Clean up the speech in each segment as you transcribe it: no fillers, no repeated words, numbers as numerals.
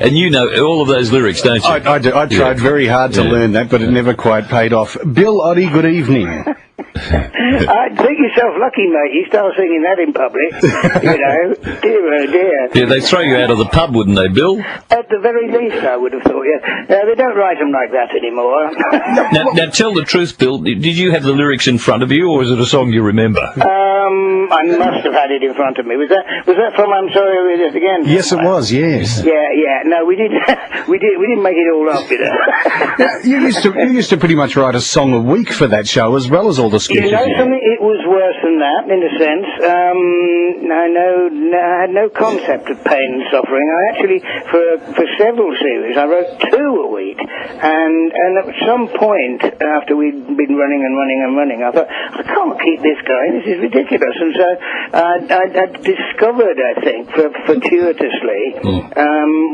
And you know all of those lyrics, don't you? I do. I tried very hard to learn that, but it never quite paid off. Bill Oddie, good evening. I think yourself lucky, mate. You start singing that in public, you know. Dear, oh dear. Yeah, they'd throw you out of the pub, wouldn't they, Bill? At the very least, I would have thought, yeah. They don't write them like that anymore. Now, tell the truth, Bill. Did you have the lyrics in front of you, or is it a song you remember? I must have had it in front of me. Was that from I'm Sorry I Read It Again? Yes, it was, yes. Yeah. No, we didn't make it all up, you know. You used to pretty much write a song a week for that show, as well as all the sketches. You know something? It was worse than that, in a sense. I had no concept of pain and suffering. I actually, for several series, I wrote 2 a week, and at some point, after we'd been running, I thought, I can't keep this going. This is ridiculous. And so I discovered, I think, fortuitously,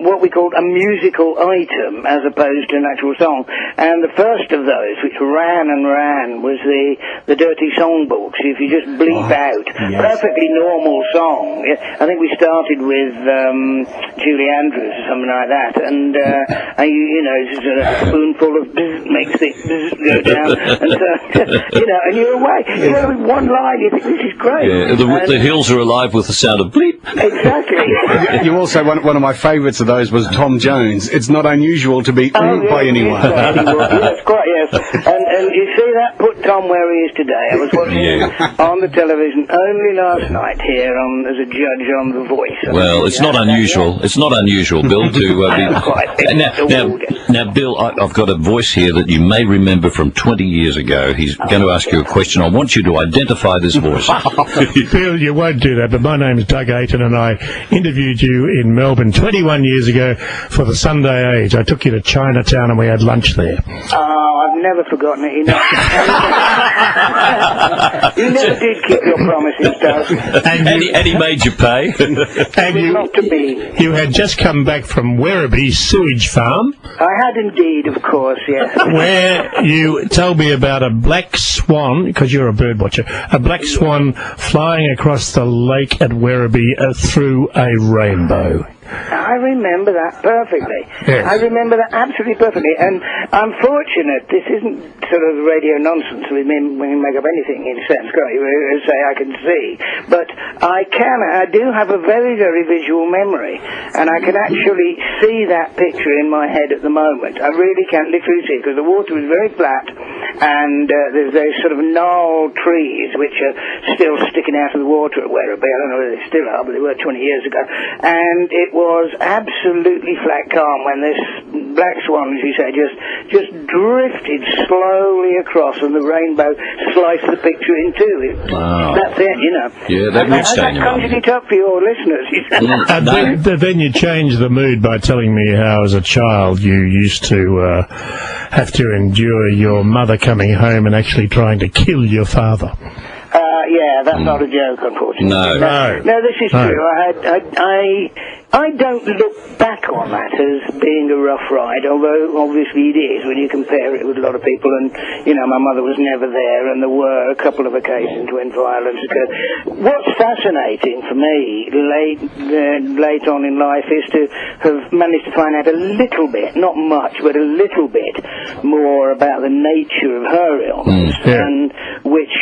what we called a musical item as opposed to an actual song. And the first of those, which ran and ran, was the Dirty Songbook. So if you just bleep out perfectly normal song. I think we started with Julie Andrews or something like that, and you know, just a spoonful of bzz makes it bzz go down, and so, you know, and you're away. You know, with one line, you think this is great. Yeah, the hills are alive with the sound of bleep. Exactly. You also, one of my favourites of those was Tom Jones. It's not unusual to be by anyone. Yes, quite, yes. And you see that put Tom where he is today. I was watching on the television only last night here as a judge on The Voice. Well, it's not unusual. It's not unusual, Bill, to be... Now, Bill, I've got a voice here that you may remember from 20 years ago. He's going to ask you a question. I want you to identify this voice. Bill, you won't do that, but my name's Doug Ayton, and I interviewed you in Melbourne 21 years ago for the Sunday Age. I took you to Chinatown and we had lunch there. Oh, I've never forgotten it. You never did keep your promises, Doug. And he made you pay. And you had just come back from Werribee Sewage Farm. I had indeed, of course, yes. Where you told me about a black swan, because you're a bird watcher, a black swan flying across the lake at Werribee through a rainbow. I remember that perfectly. Yes. I remember that absolutely perfectly. And I'm fortunate, this isn't sort of radio nonsense with me when you make up anything in a sense, can't you? Say I can see. But I do have a very, very visual memory. And I can actually see that picture in my head at the moment. I really can literally see it, because the water was very flat, and there's those sort of gnarled trees which are still sticking out of the water at Werribee. I don't know whether they still are, but they were 20 years ago. And it was absolutely flat calm when this black swan, as you say, just drifted slowly across, and the rainbow sliced the picture in two. Wow. That's it, you know. Yeah, that would stay in your mind. Conjured it up for your listeners. Then you changed the mood by telling me how, as a child, you used to have to endure your mother coming home and actually trying to kill your father. Yeah, that's not a joke, unfortunately. No, this is true. I don't look back on that as being a rough ride, although obviously it is when you compare it with a lot of people. And, you know, my mother was never there, and there were a couple of occasions when violence occurred. What's fascinating for me late on in life is to have managed to find out a little bit, not much, but a little bit more about the nature of her illness, and which...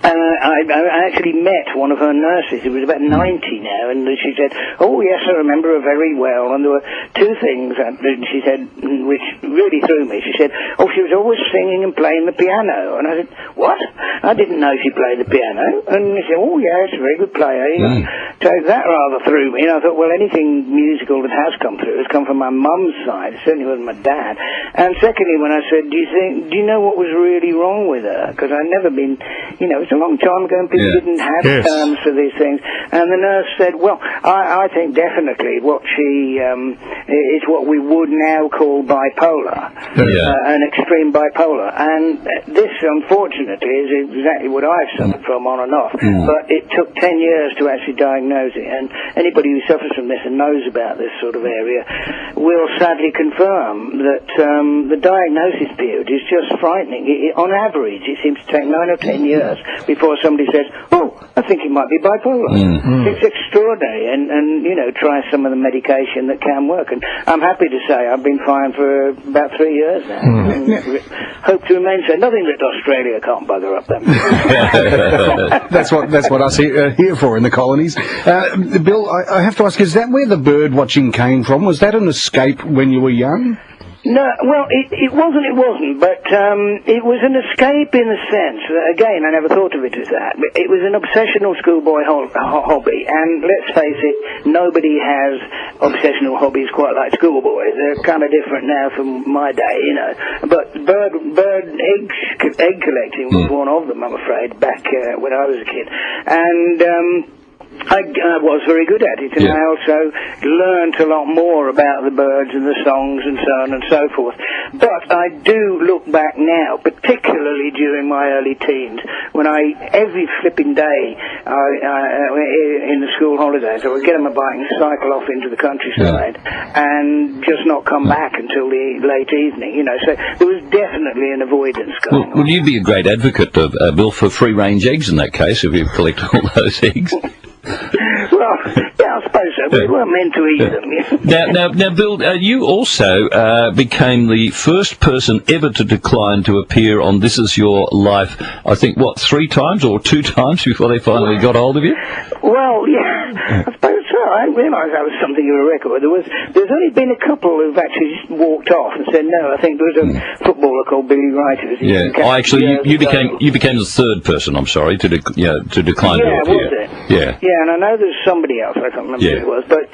I actually met one of her nurses who was about 90 now, and she said, oh yes, I remember her very well, and there were 2 things that she said which really threw me. She said, oh, she was always singing and playing the piano, and I said, what? I didn't know she played the piano. And she said, oh yeah, she's a very good player, you know. So that rather threw me, and I thought, well, anything musical that has come through has come from my mum's side. It certainly wasn't my dad. And secondly, when I said, do you know what was really wrong with her? Because I'd never been, you know, it was a long time ago and people didn't have terms for these things. And the nurse said, well, I think definitely what she is what we would now call bipolar, an extreme bipolar. And this, unfortunately, is exactly what I've suffered from on and off. But it took 10 years to actually diagnose it. And anybody who suffers from this and knows about this sort of area will sadly confirm that the diagnosis period is just frightening. On average, it seems to take 9 or 10 years before somebody says, oh, I think he might be bipolar. It's extraordinary. and try some of the medication that can work. And I'm happy to say I've been fine for about 3 years now. And hope to remain so. Nothing that Australia can't bugger up them. That's what us here for in the colonies. Bill, I have to ask, is that where the bird watching came from? Was that an escape when you were young? No, well, it wasn't, but it was an escape in the sense that, again, I never thought of it as that, but it was an obsessional schoolboy hobby, and let's face it, nobody has obsessional hobbies quite like schoolboys. They're kind of different now from my day, but bird egg collecting was one of them, I'm afraid, back when I was a kid, and I was very good at it, and I also learnt a lot more about the birds and the songs and so on and so forth. But I do look back now, particularly during my early teens, when every flipping day in the school holidays, I would get on my bike and cycle off into the countryside and just not come back until the late evening, So there was definitely an avoidance going on. Well, you'd be a great advocate, Bill, for free-range eggs in that case, if you collect all those eggs. Well, yeah, I suppose so. We weren't meant to eat them. Now, Bill, you also became the first person ever to decline to appear on This Is Your Life, I think, 3 times or 2 times before they finally got hold of you? Well, yeah, I suppose so. I didn't realise that was something of a record. There's only been a couple who've actually just walked off and said no. I think there was a footballer called Billy Wright. You became the third person, I'm sorry, to decline to appear. Was it? Yeah, and I know there's somebody else, I can't remember who it was, but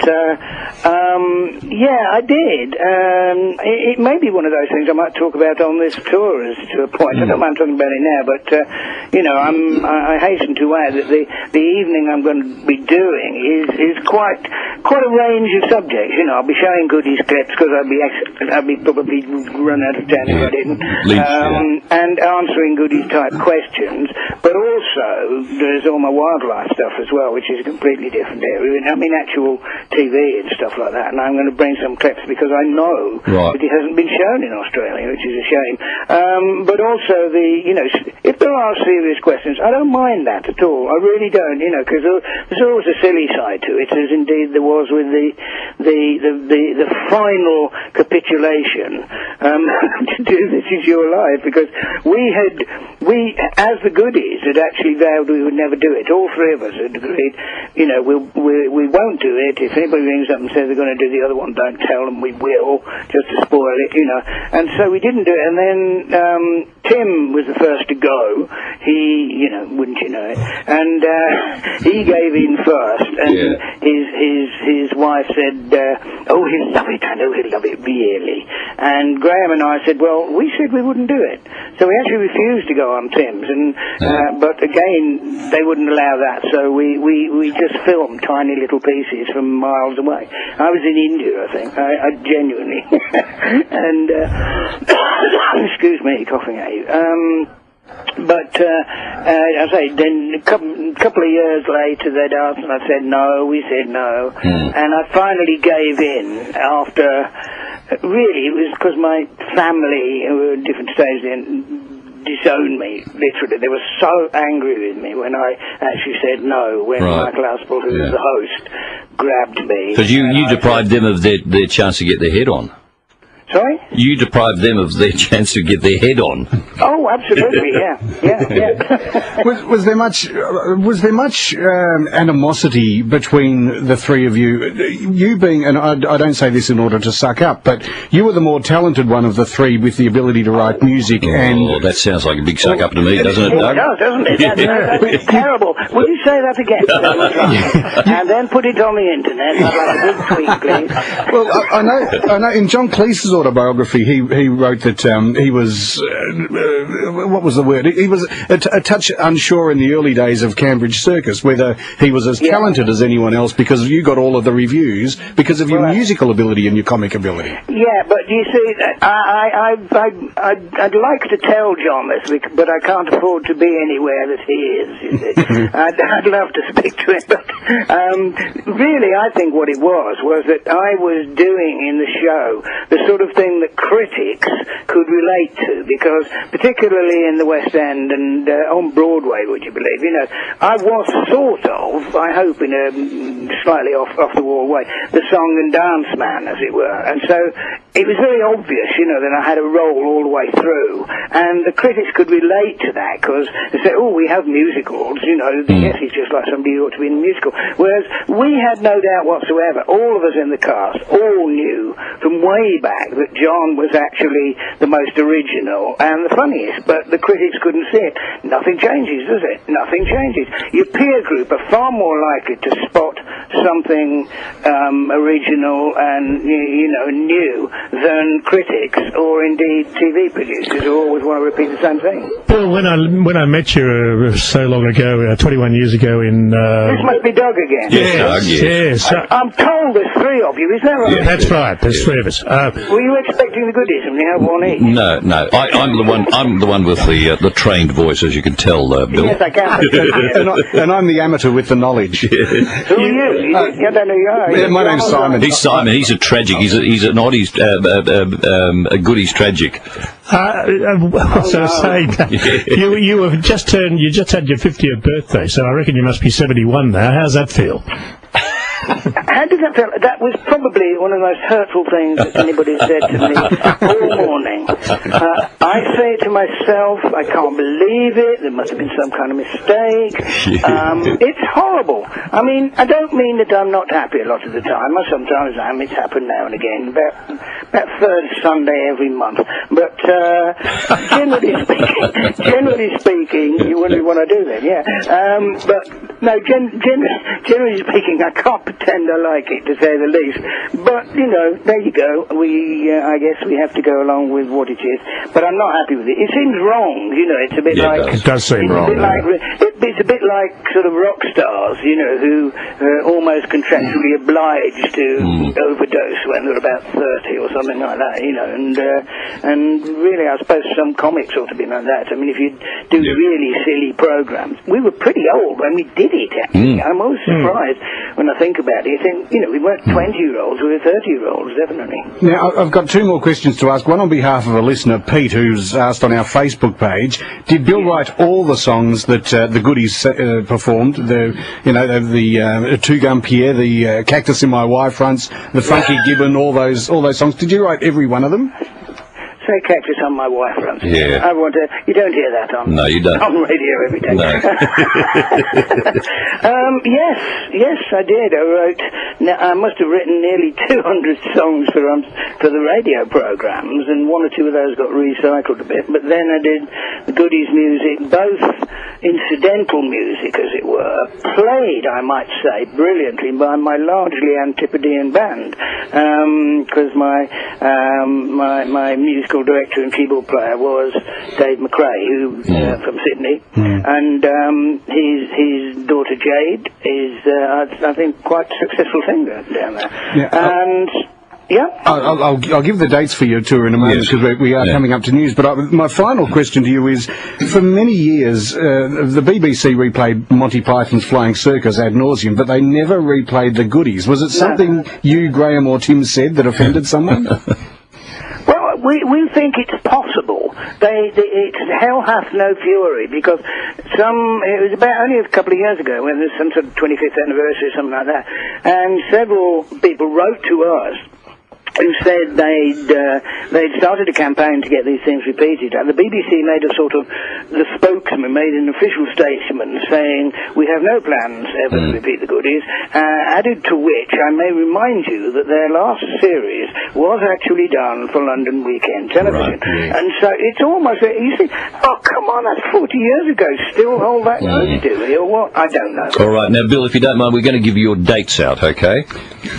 I did. It may be one of those things I might talk about on this tour as to a point. I don't mind talking about it now, but I hasten to add that the evening I'm going to be doing is quite a range of subjects. I'll be showing goodies clips because I'll be probably run out of time if I didn't, and answering goodies type questions, but also there's all my wildlife stuff as well, which is a completely different area. I mean, actual TV and stuff like that. And I'm going to bring some clips because I know that it hasn't been shown in Australia, which is a shame. But also if there are serious questions, I don't mind that at all. I really don't, because there's always a silly side to it, as indeed there was with the final capitulation to do This Is Your Life, because we as the goodies had actually vowed we would never do it. All 3 of us had agreed, we won't do it. If anybody rings up and says they're going to do the other one, don't tell them we will, just to spoil it, And so we didn't do it. And then Tim was the first to go. He, wouldn't you know it? And he gave in first, and his wife said, "Oh, he'll love it. I know he'll love it really." And Graham and I said, "Well, we said we wouldn't do it." So we actually refused to go on Tim's, and but again, they wouldn't allow that. So we just filmed tiny little pieces from miles away. I was in India, I think. I genuinely. And excuse me, coughing at you. But I say, then a couple of years later they'd asked and I said no, we said no, and I finally gave in after, really it was because my family, who were at different stages then, disowned me, literally. They were so angry with me when I actually said no, when Michael Aspel, who was the host, grabbed me. Because you deprived them of their chance to get their head on. Sorry? You deprived them of their chance to get their head on. Oh, absolutely, yeah. Was there much animosity between the 3 of you? You being, and I don't say this in order to suck up, but you were the more talented one of the 3 with the ability to write music. Oh, that sounds like a big suck up to me, doesn't it, Doug? It does, doesn't it? That's terrible. Will you say that again? And then put it on the internet. I'd like a big tweet, please. Well, I know. In John Cleese's autobiography, he wrote that he was what was the word? He was a touch unsure in the early days of Cambridge Circus whether he was as talented as anyone else, because you got all of the reviews because of your musical ability and your comic ability. Yeah, but you see, I'd like to tell John this, but I can't afford to be anywhere that he is. You see. I'd love to speak to him, but really, I think what it was that I was doing in the show the sort of thing that critics could relate to, because particularly in the West End and on Broadway, would you believe, I was sort of, I hope in a slightly off-the-wall way, the song and dance man, as it were. And so it was very obvious, that I had a role all the way through. And the critics could relate to that, because they say, oh, we have musicals, yes, he's just like somebody who ought to be in a musical. Whereas we had no doubt whatsoever, all of us in the cast, all knew from way back that John was actually the most original and the funniest, but the critics couldn't see it. Nothing changes, does it? Nothing changes. Your peer group are far more likely to spot something original and, new than critics or indeed TV producers who always want to repeat the same thing. Well, when I met you so long ago, 21 years ago in... This must be Doug again. Yes, Doug, yes. I'm told there's three of you, is that right? Yeah, that's right, there's three of us. Were you expecting the goodies and we have one each? No. I'm the one with the trained voice, as you can tell, Bill. Yes, I can. and I'm the amateur with the knowledge. Who are you? I don't know who you are. Yeah, my name's Simon. He's Simon. He's a tragic. He's an oddies, a goodies tragic. So you have just turned. You just had your 50th birthday, so I reckon you must be 71 now. How's that feel? How did that feel? That was probably one of the most hurtful things that anybody said to me all morning. I say to myself, I can't believe it. There must have been some kind of mistake. It's horrible. I mean, I don't mean that I'm not happy a lot of the time. Sometimes I am. It's happened now and again, about third Sunday every month. But generally speaking, you wouldn't want to do that, yeah. But no, generally speaking, I can't pretend I like it, to say the least. But, there you go. I guess we have to go along with what it is. But I'm not happy with it. It seems wrong, it's a bit like... It does seem wrong. It's a bit like sort of rock stars, who are almost contractually obliged to overdose when they're about 30 or something like that, and really, I suppose some comics ought to be like that. I mean, if you do really silly programs... We were pretty old when we did it, actually. I'm always surprised when I think about it. You think, we weren't 20-year-olds, we were 30-year-olds, definitely. Now, I've got two more questions to ask. One on behalf of a listener, Pete, who's asked on our Facebook page, did Bill write all the songs that the Goodies performed? The Two Gun Pierre, the Cactus in My Y Fronts, the Funky Gibbon, all those songs. Did you write every one of them? Say Cactus on My Y Front. Yeah. You don't hear that on... No, you don't. On radio every day. No. Yes, I did. I must have written nearly 200 songs for the radio programs, and one or two of those got recycled a bit. But then I did the Goodies music, both incidental music, as it were, played, I might say, brilliantly by my largely Antipodean band, because my musical director and keyboard player was Dave McRae, who from Sydney, and his daughter Jade is, I think, quite a successful singer down there. Yeah, yeah. I'll give the dates for your tour in a moment, because we are coming up to news. But my final question to you is, for many years, the BBC replayed Monty Python's Flying Circus ad nauseum, but they never replayed the Goodies. Was it something you, Graham, or Tim said that offended someone? Well, we think it's possible. It's hell hath no fury, because it was about only a couple of years ago when there's some sort of 25th anniversary or something like that, and several people wrote to us who said they'd started a campaign to get these things repeated, and the BBC made a sort of the spokesman made an official statement saying we have no plans ever to repeat the Goodies. Added to which, I may remind you that their last series was actually done for London Weekend Television, and so it's almost you think, oh come on, that's 40 years ago, still hold that note, do we, or what? I don't know. All right, now Bill, if you don't mind, we're going to give you your dates out, okay?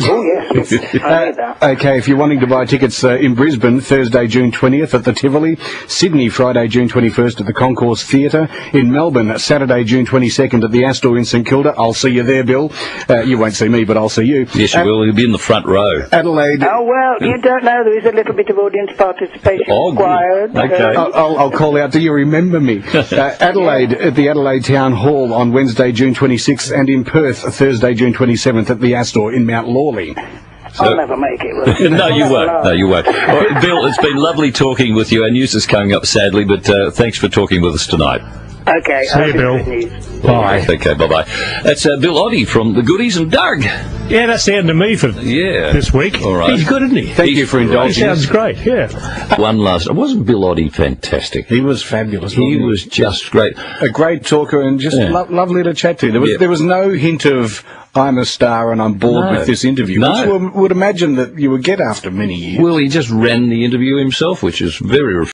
Oh yes, I need that. Okay. If you're wanting to buy tickets in Brisbane, Thursday, June 20th at the Tivoli, Sydney, Friday, June 21st at the Concourse Theatre, in Melbourne, Saturday, June 22nd at the Astor in St Kilda. I'll see you there, Bill. You won't see me, but I'll see you. Yes, you will. You'll be in the front row. Adelaide. Oh, well, you don't know. There is a little bit of audience participation required. Okay. I'll call out. Do you remember me? Adelaide, at the Adelaide Town Hall on Wednesday, June 26th, and in Perth, Thursday, June 27th at the Astor in Mount Lawley. I'll never make it. Will I? No, you won't. No, you won't. All right, Bill, it's been lovely talking with you. Our news is coming up, sadly, but thanks for talking with us tonight. Okay. See you, Bill. Bye. Okay, bye-bye. That's Bill Oddie from the Goodies and Doug. Yeah, that's the end of me for this week. All right. He's good, isn't he? Thank you for He indulging us. sounds great, yeah. One last... Wasn't Bill Oddie fantastic? He was fabulous. He wasn't was just great. a great talker and just lovely to chat to. There was no hint of I'm a star and I'm bored with this interview. No. Which one would imagine that you would get after many years. Well, he just ran the interview himself, which is very